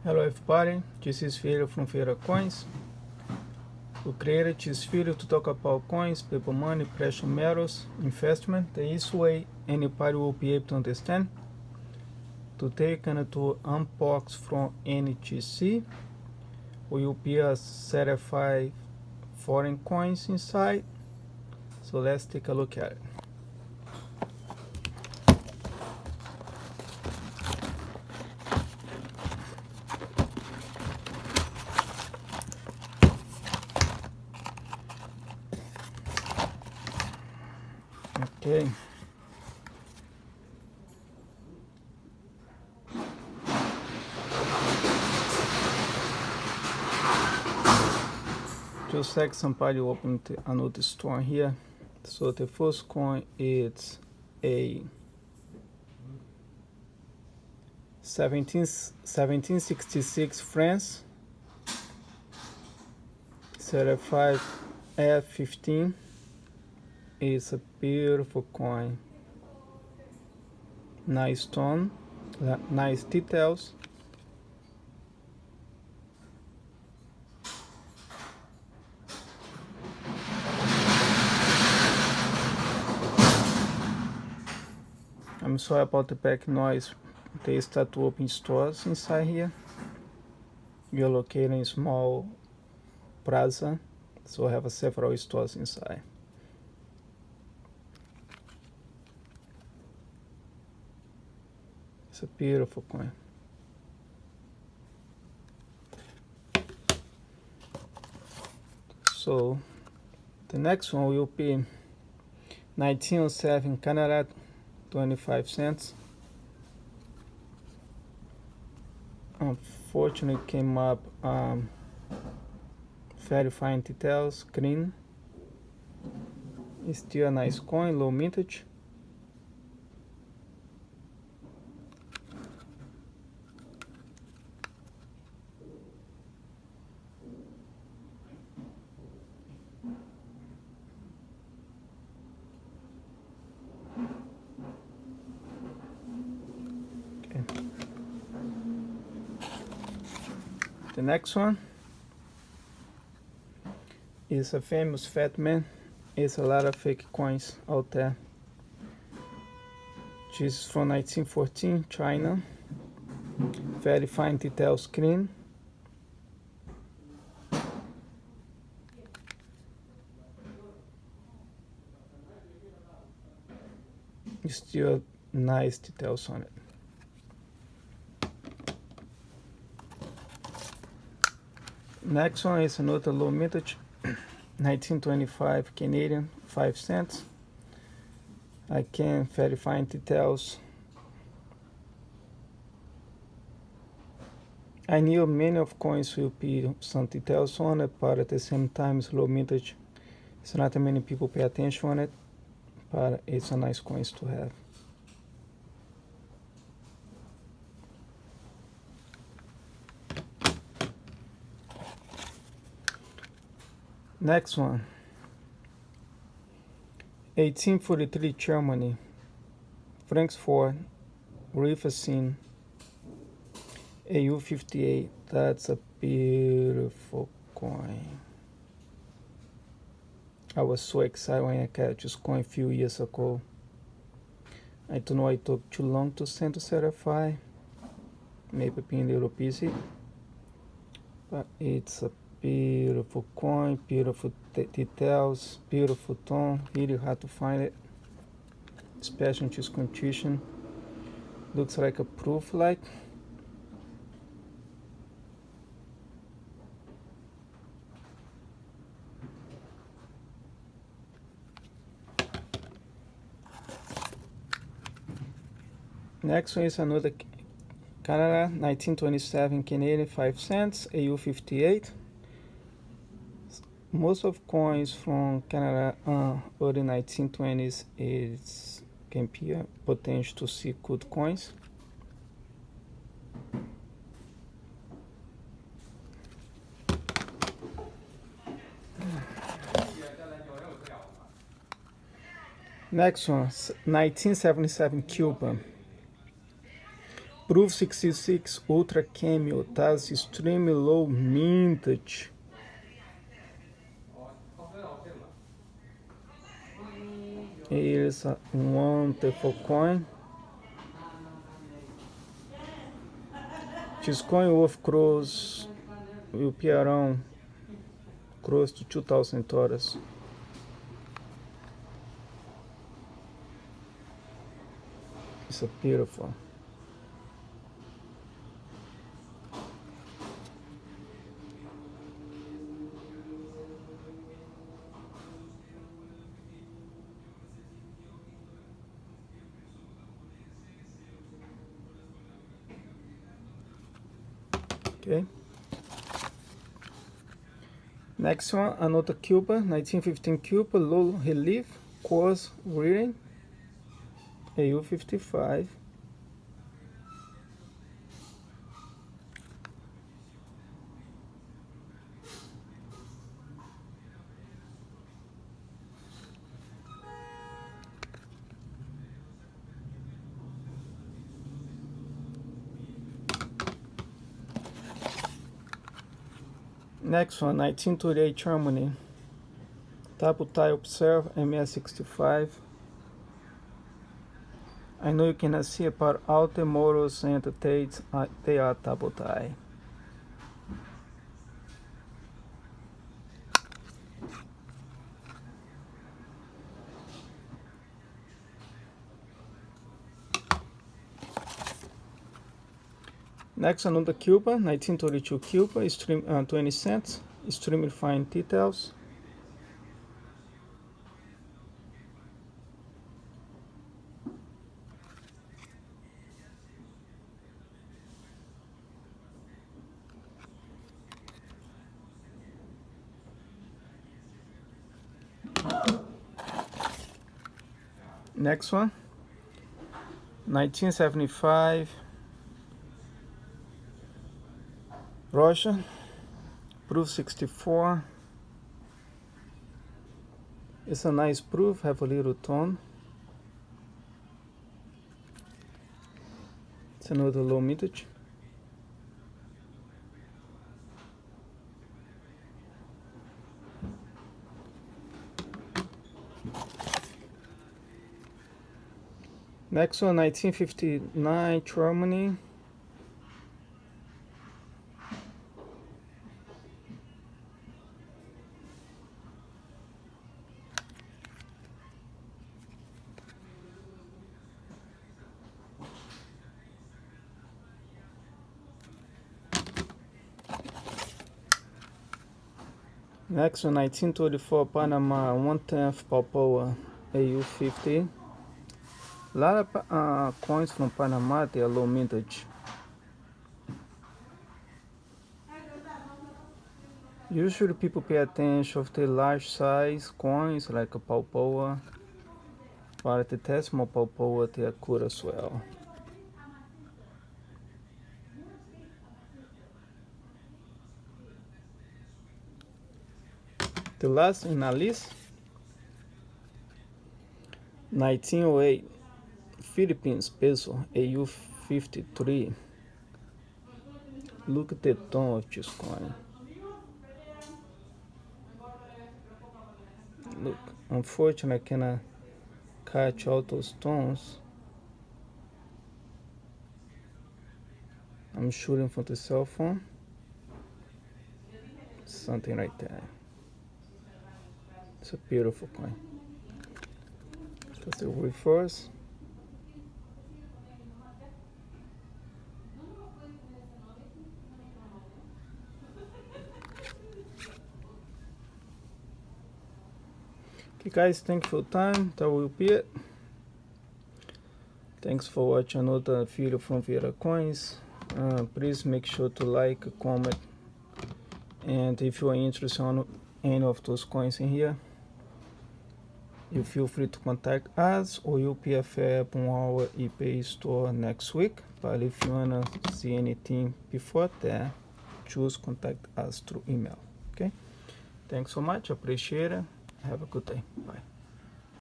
Hello everybody, this is Filho from Feira Coins. We created this video to talk about coins, paper money, precious metals, investment. The easy way anybody will be able to understand. Today we're going to unbox from NGC. Will be a certified foreign coins inside. So let's take a look at it. Okay. Just like somebody opened another store here. So the first coin is a 1766 France certified F15. It's a beautiful coin. Nice stone, nice details. I'm sorry about the back noise. They start to open stores inside here. We are located in a small plaza, so I have several stores inside. It's a beautiful coin. So the next one will be 1907 Canada, 25 cents. Unfortunately came up very fine details, green. It's still a nice coin, low mintage. The next one is a famous fat man. It's a lot of fake coins out there. This is from 1914, China. Very fine detail screen. Still nice details on it. Next one is another low mintage, 1925 Canadian, 5 cents. I can verify details. I knew many of coins will be some details on it, but at the same time it's low mintage. So not that many people pay attention on it, but it's a nice coins to have. Next one, 1843 Germany, Frankfurt, Riverside, AU58. That's a beautiful coin. I was so excited when I got this coin a few years ago. I don't know, it took too long to send to certify. Maybe being a little busy, but it's a beautiful coin, beautiful details, beautiful tone. Really hard to find it, especially in this condition. Looks like a proof light. Next one is another Canada, 1927 Canadian, 5 cents, AU58. Most of coins from Canada early 1920s can be a potential to see good coins. Next one, 1977 Cuba. Proof 66 Ultra Cameo, tá? Extreme Low Mintage. Here's one for coin. This coin worth close will be around close to $2,000. It's a beautiful. Okay. Next one, another Cuba, 1915 Cuba, low relief, coarse reading, AU55. Next one, 1938 Germany, Tabutai Observe, MS65. I know you cannot see it, but all the models and the dates, they are Tabutai. Next, another Cuba, 1932 Cuba, stream 20 cents, extremely fine details. Next one, 1975 Russia, proof 64. It's a nice proof, have a little tone. It's another low mintage. Next one, 1959 Germany. Next one, 1924 Panama, 1/10 Balboa, AU50. A lot of coins from Panama, they are low mintage. Usually people pay attention to the large size coins like a Balboa, but the decimal Balboa, they are good as well. The last in our list, 1908 Philippines peso, AU53. Look at the tone of this coin. Look, unfortunately I cannot catch all those tones. I'm shooting from the cell phone. Something like that. It's a beautiful coin. That's the reverse. Okay guys, thanks for your time. That will be it. Thanks for watching another video from Viera Coins. Please make sure to like, comment, and if you are interested on any of those coins in here, you feel free to contact us, or you'll be available on our eBay store next week. But if you wanna see anything before that, choose contact us through email. Okay, thanks so much, appreciate it. Have a good day. Bye.